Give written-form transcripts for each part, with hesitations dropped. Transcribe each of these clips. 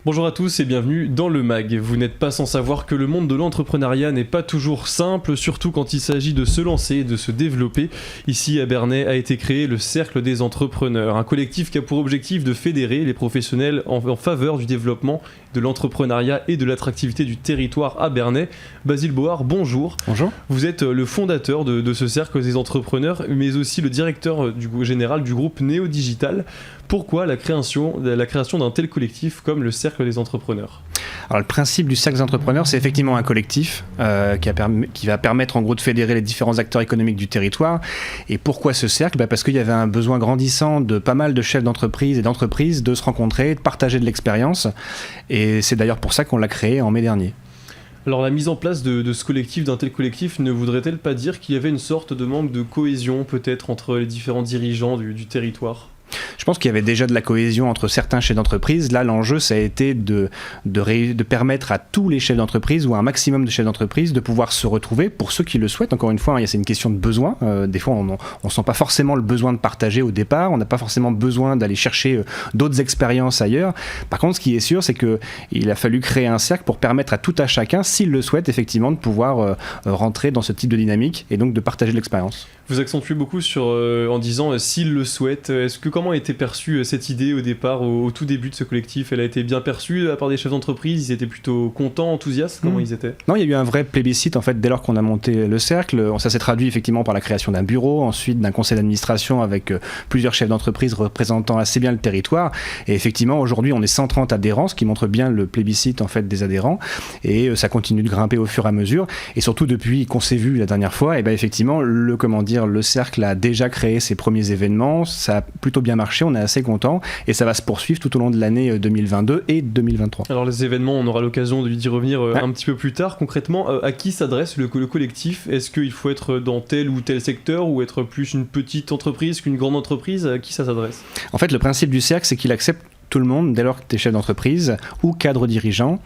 Bonjour à tous et bienvenue dans le MAG. Vous n'êtes pas sans savoir que le monde de l'entrepreneuriat n'est pas toujours simple, surtout quand il s'agit de se lancer et de se développer. Ici à Bernay a été créé le Cercle des Entrepreneurs, un collectif qui a pour objectif de fédérer les professionnels en faveur du développement de l'entrepreneuriat et de l'attractivité du territoire à Bernay. Basile Board, bonjour. Bonjour. Vous êtes le fondateur de ce Cercle des Entrepreneurs, mais aussi le directeur général du groupe Néo Digital. Pourquoi la création d'un tel collectif comme le Cercle des Entrepreneurs ? Alors le principe du Cercle des Entrepreneurs, c'est effectivement un collectif qui va permettre en gros de fédérer les différents acteurs économiques du territoire. Et pourquoi ce cercle ? Parce qu'il y avait un besoin grandissant de pas mal de chefs d'entreprise et d'entreprises de se rencontrer, de partager de l'expérience. Et c'est d'ailleurs pour ça qu'on l'a créé en mai dernier. Alors la mise en place de ce collectif, d'un tel collectif, ne voudrait-elle pas dire qu'il y avait une sorte de manque de cohésion peut-être entre les différents dirigeants du territoire ? Je pense qu'il y avait déjà de la cohésion entre certains chefs d'entreprise. Là, l'enjeu, ça a été de permettre à tous les chefs d'entreprise ou à un maximum de chefs d'entreprise de pouvoir se retrouver, pour ceux qui le souhaitent. Encore une fois, c'est une question de besoin. Des fois, on ne sent pas forcément le besoin de partager au départ. On n'a pas forcément besoin d'aller chercher d'autres expériences ailleurs. Par contre, ce qui est sûr, c'est qu'il a fallu créer un cercle pour permettre à tout à chacun, s'il le souhaite, effectivement, de pouvoir rentrer dans ce type de dynamique et donc de partager de l'expérience. Vous accentuez beaucoup en disant s'il le souhaite. Comment a été perçue cette idée au départ, au tout début de ce collectif ? Elle a été bien perçue à part des chefs d'entreprise ? Ils étaient plutôt contents, enthousiastes ? Comment ils étaient ? Non, il y a eu un vrai plébiscite en fait dès lors qu'on a monté le cercle. Ça s'est traduit effectivement par la création d'un bureau, ensuite d'un conseil d'administration avec plusieurs chefs d'entreprise représentant assez bien le territoire. Et effectivement, aujourd'hui, on est 130 adhérents, ce qui montre bien le plébiscite en fait des adhérents. Et ça continue de grimper au fur et à mesure. Et surtout depuis qu'on s'est vu la dernière fois, et effectivement, le cercle a déjà créé ses premiers événements. Ça a plutôt bien marché, on est assez content et ça va se poursuivre tout au long de l'année 2022 et 2023. Alors les événements, on aura l'occasion d'y revenir un petit peu plus tard. Concrètement, à qui s'adresse le collectif ? Est-ce qu'il faut être dans tel ou tel secteur ou être plus une petite entreprise qu'une grande entreprise ? À qui ça s'adresse ? En fait, le principe du cercle, c'est qu'il accepte tout le monde, dès lors que tu es chef d'entreprise ou cadre dirigeant,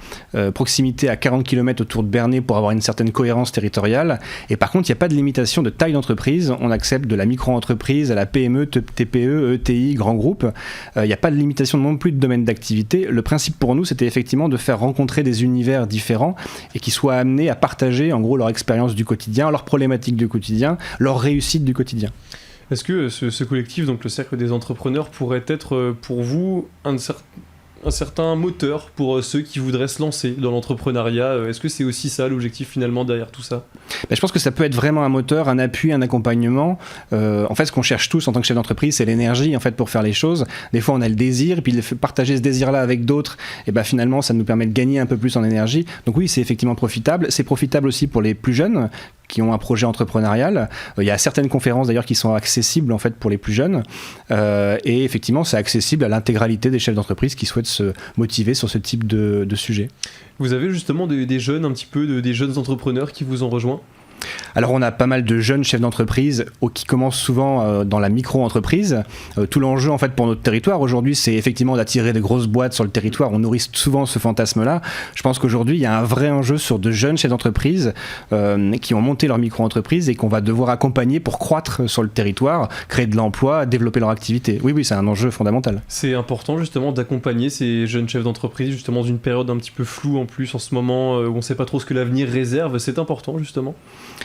proximité à 40 km autour de Bernay pour avoir une certaine cohérence territoriale. Et par contre, il n'y a pas de limitation de taille d'entreprise. On accepte de la micro-entreprise à la PME, TPE, ETI, grand groupe. Il n'y a pas de limitation non plus de domaine d'activité. Le principe pour nous, c'était effectivement de faire rencontrer des univers différents et qui soient amenés à partager en gros leur expérience du quotidien, leurs problématiques du quotidien, leur réussite du quotidien. Est-ce que ce collectif, donc le Cercle des Entrepreneurs, pourrait être pour vous un certain moteur pour ceux qui voudraient se lancer dans l'entrepreneuriat ? Est-ce que c'est aussi ça l'objectif finalement derrière tout ça ? Je pense que ça peut être vraiment un moteur, un appui, un accompagnement. En fait, ce qu'on cherche tous en tant que chef d'entreprise, c'est l'énergie en fait, pour faire les choses. Des fois, on a le désir, et puis partager ce désir-là avec d'autres, et finalement, ça nous permet de gagner un peu plus en énergie. Donc oui, c'est effectivement profitable. C'est profitable aussi pour les plus jeunes qui ont un projet entrepreneurial. Il y a certaines conférences d'ailleurs qui sont accessibles en fait pour les plus jeunes et effectivement c'est accessible à l'intégralité des chefs d'entreprise qui souhaitent se motiver sur ce type de sujet. Vous avez justement des jeunes un petit peu, des jeunes entrepreneurs qui vous ont rejoint ? Alors on a pas mal de jeunes chefs d'entreprise qui commencent souvent dans la micro-entreprise. Tout l'enjeu en fait pour notre territoire aujourd'hui, c'est effectivement d'attirer des grosses boîtes sur le territoire. On nourrit souvent ce fantasme-là. Je pense qu'aujourd'hui il y a un vrai enjeu sur de jeunes chefs d'entreprise qui ont monté leur micro-entreprise et qu'on va devoir accompagner pour croître sur le territoire, créer de l'emploi, développer leur activité. Oui, c'est un enjeu fondamental. C'est important justement d'accompagner ces jeunes chefs d'entreprise justement dans une période un petit peu floue en plus en ce moment où on ne sait pas trop ce que l'avenir réserve. C'est important justement ?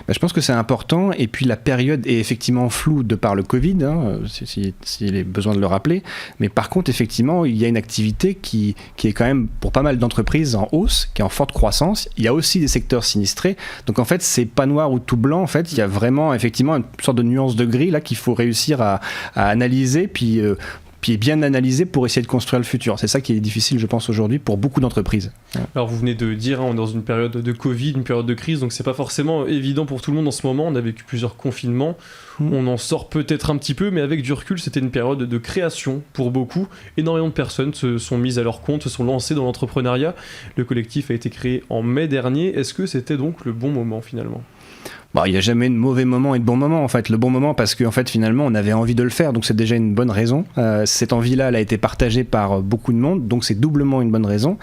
Je pense que c'est important et puis la période est effectivement floue de par le Covid, s'il est besoin de le rappeler, mais par contre effectivement il y a une activité qui est quand même pour pas mal d'entreprises en hausse, qui est en forte croissance. Il y a aussi des secteurs sinistrés, donc en fait c'est pas noir ou tout blanc, en fait il y a vraiment effectivement une sorte de nuance de gris là qu'il faut réussir à analyser puis bien analyser pour essayer de construire le futur. C'est ça qui est difficile, je pense, aujourd'hui pour beaucoup d'entreprises. Alors vous venez de dire, on est dans une période de Covid, une période de crise, donc c'est pas forcément évident pour tout le monde en ce moment. On a vécu plusieurs confinements, on en sort peut-être un petit peu, mais avec du recul, c'était une période de création pour beaucoup. Énormément de personnes se sont mises à leur compte, se sont lancées dans l'entrepreneuriat. Le collectif a été créé en mai dernier. Est-ce que c'était donc le bon moment finalement ? Bon, il n'y a jamais de mauvais moment et de bon moment en fait. Le bon moment parce qu'en fait finalement on avait envie de le faire, donc c'est déjà une bonne raison. Cette envie-là elle a été partagée par beaucoup de monde, donc c'est doublement une bonne raison.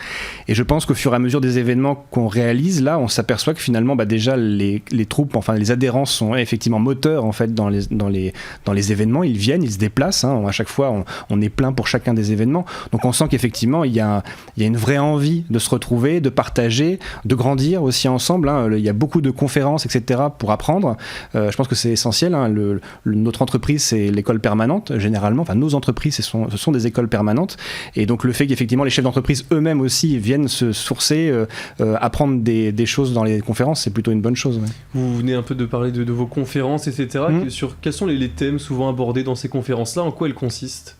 Et je pense qu'au fur et à mesure des événements qu'on réalise, là on s'aperçoit que finalement déjà les troupes, enfin les adhérents sont effectivement moteurs en fait dans les événements. Ils viennent, ils se déplacent. À chaque fois on est plein pour chacun des événements. Donc on sent qu'effectivement il y a une vraie envie de se retrouver, de partager, de grandir aussi ensemble. Il y a beaucoup de conférences, etc. pour apprendre. Je pense que c'est essentiel. Notre entreprise, c'est l'école permanente, généralement. Enfin, nos entreprises, ce sont des écoles permanentes. Et donc, le fait qu'effectivement, les chefs d'entreprise eux-mêmes aussi viennent se sourcer, apprendre des choses dans les conférences, c'est plutôt une bonne chose. Ouais. Vous venez un peu de parler de vos conférences, etc. Sur quels sont les thèmes souvent abordés dans ces conférences-là? En quoi elles consistent?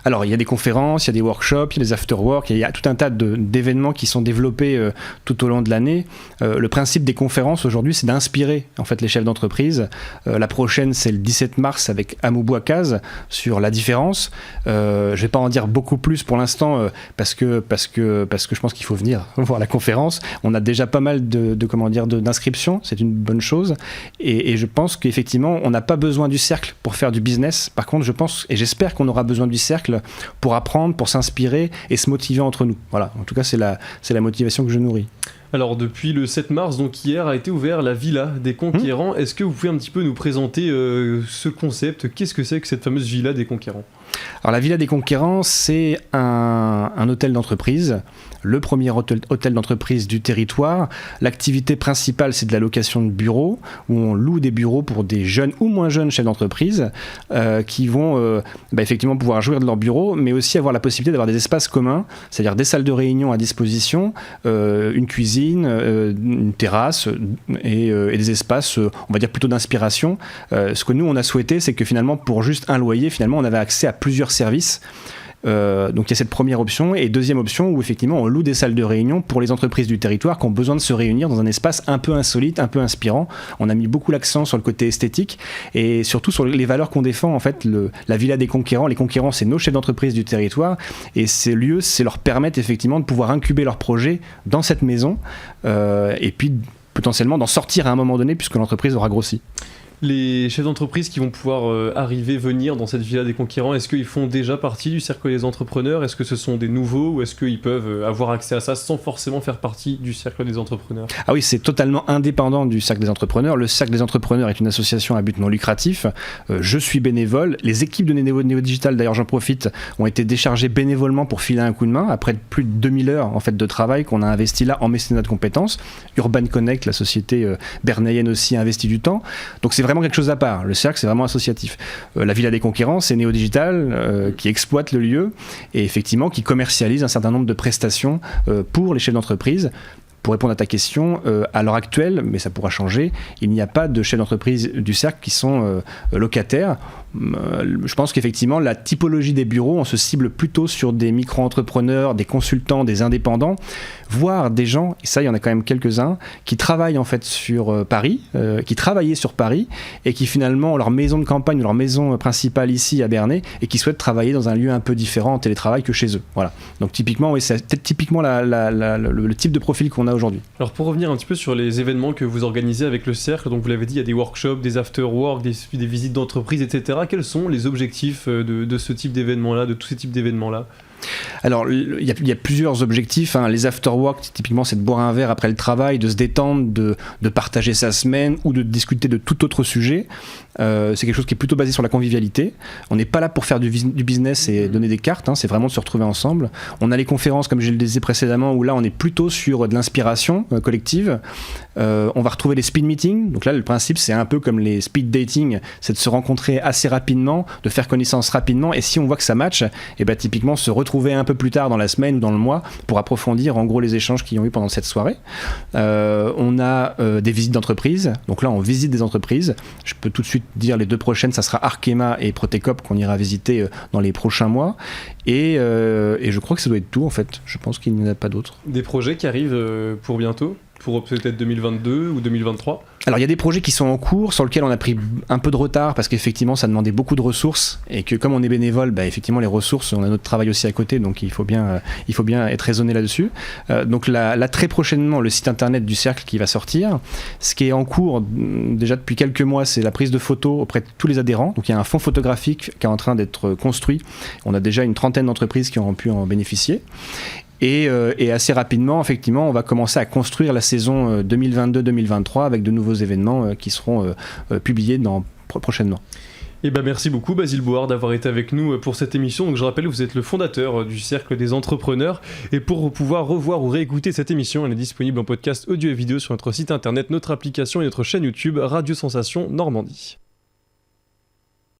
Alors, il y a des conférences, il y a des workshops, il y a des after-work, il y a tout un tas d'événements qui sont développés tout au long de l'année. Le principe des conférences aujourd'hui, c'est d'inspirer en fait les chefs d'entreprise. La prochaine, c'est le 17 mars avec Amou Bouakaz sur la différence. Je vais pas en dire beaucoup plus pour l'instant parce que je pense qu'il faut venir voir la conférence. On a déjà pas mal d'inscriptions, c'est une bonne chose. Et je pense qu'effectivement, on n'a pas besoin du cercle pour faire du business. Par contre, je pense et j'espère qu'on aura besoin du cercle pour apprendre, pour s'inspirer et se motiver entre nous. Voilà, en tout cas c'est la motivation que je nourris. Alors depuis le 7 mars, donc hier, a été ouvert la Villa des Conquérants. Est-ce que vous pouvez un petit peu nous présenter ce concept? Qu'est-ce que c'est que cette fameuse Villa des Conquérants? Alors la Villa des Conquérants, c'est un hôtel d'entreprise, le premier hôtel d'entreprise du territoire. L'activité principale, c'est de la location de bureaux, où on loue des bureaux pour des jeunes ou moins jeunes chefs d'entreprise qui vont effectivement pouvoir jouir de leur bureau, mais aussi avoir la possibilité d'avoir des espaces communs, c'est-à-dire des salles de réunion à disposition, une cuisine, une terrasse et des espaces, on va dire plutôt d'inspiration. Ce que nous, on a souhaité, c'est que finalement, pour juste un loyer, finalement, on avait accès à plusieurs services. Donc il y a cette première option et deuxième option où effectivement on loue des salles de réunion pour les entreprises du territoire qui ont besoin de se réunir dans un espace un peu insolite, un peu inspirant. On a mis beaucoup l'accent sur le côté esthétique et surtout sur les valeurs qu'on défend. En fait, la Villa des Conquérants, les conquérants, c'est nos chefs d'entreprise du territoire et ces lieux, c'est leur permettre effectivement de pouvoir incuber leurs projets dans cette maison et puis potentiellement d'en sortir à un moment donné puisque l'entreprise aura grossi. Les chefs d'entreprise qui vont pouvoir venir dans cette Villa des Conquérants, est-ce qu'ils font déjà partie du cercle des entrepreneurs? Est-ce que ce sont des nouveaux ou est-ce qu'ils peuvent avoir accès à ça sans forcément faire partie du cercle des entrepreneurs? Ah oui, c'est totalement indépendant du cercle des entrepreneurs. Le cercle des entrepreneurs est une association à but non lucratif. Je suis bénévole. Les équipes de Néo Digital, d'ailleurs j'en profite, ont été déchargées bénévolement pour filer un coup de main après plus de 2000 heures en fait, de travail qu'on a investi là en mécénat de compétences. Urban Connect, la société bernayenne aussi, a investi du temps. Donc c'est vraiment quelque chose à part. Le cercle, c'est vraiment associatif. La Villa des Conquérants, c'est Néo Digital qui exploite le lieu et effectivement qui commercialise un certain nombre de prestations pour les chefs d'entreprise. Pour répondre à ta question, à l'heure actuelle, mais ça pourra changer, il n'y a pas de chefs d'entreprise du cercle qui sont locataires. Je pense qu'effectivement, la typologie des bureaux, on se cible plutôt sur des micro-entrepreneurs, des consultants, des indépendants, voire des gens, et ça, il y en a quand même quelques-uns, qui travaillent en fait sur Paris, qui travaillaient sur Paris, et qui finalement ont leur maison de campagne, leur maison principale ici à Bernay, et qui souhaitent travailler dans un lieu un peu différent en télétravail que chez eux. Voilà. Donc typiquement, oui, c'est peut-être typiquement le type de profil qu'on a aujourd'hui. Alors pour revenir un petit peu sur les événements que vous organisez avec le cercle, donc vous l'avez dit, il y a des workshops, des after-work, des visites d'entreprise, etc. Quels sont les objectifs de ce type d'événements-là, de tous ces types d'événements-là? Alors, il y a plusieurs objectifs. Les after-work, typiquement, c'est de boire un verre après le travail, de se détendre, de partager sa semaine ou de discuter de tout autre sujet. C'est quelque chose qui est plutôt basé sur la convivialité. On n'est pas là pour faire du business et donner des cartes, c'est vraiment de se retrouver ensemble. On a les conférences, comme je le disais précédemment, où là, on est plutôt sur de l'inspiration collective. On va retrouver les speed meetings. Donc là, le principe, c'est un peu comme les speed dating, c'est de se rencontrer assez rapidement, de faire connaissance rapidement, et si on voit que ça match, et ben, typiquement, se retrouver un peu plus tard dans la semaine ou dans le mois pour approfondir en gros les échanges qu'ils ont eu pendant cette soirée. On a des visites d'entreprise, donc là on visite des entreprises. Je peux tout de suite dire les deux prochaines, ça sera Arkema et Protecop qu'on ira visiter dans les prochains mois et je crois que ça doit être tout en fait. Je pense qu'il n'y en a pas d'autres. Des projets qui arrivent pour bientôt? pour peut-être 2022 ou 2023? Alors il y a des projets qui sont en cours sur lesquels on a pris un peu de retard parce qu'effectivement ça demandait beaucoup de ressources et que comme on est bénévole, effectivement les ressources, on a notre travail aussi à côté, donc il faut bien être raisonné là-dessus. Donc là très prochainement le site internet du cercle qui va sortir. Ce qui est en cours déjà depuis quelques mois, c'est la prise de photos auprès de tous les adhérents. Donc il y a un fonds photographique qui est en train d'être construit. On a déjà une trentaine d'entreprises qui auront pu en bénéficier. Et assez rapidement, effectivement, on va commencer à construire la saison 2022-2023 avec de nouveaux événements qui seront publiés prochainement. Merci beaucoup Basile Bouard d'avoir été avec nous pour cette émission. Donc je rappelle, vous êtes le fondateur du Cercle des Entrepreneurs. Et pour pouvoir revoir ou réécouter cette émission, elle est disponible en podcast audio et vidéo sur notre site internet, notre application et notre chaîne YouTube Radio Sensation Normandie.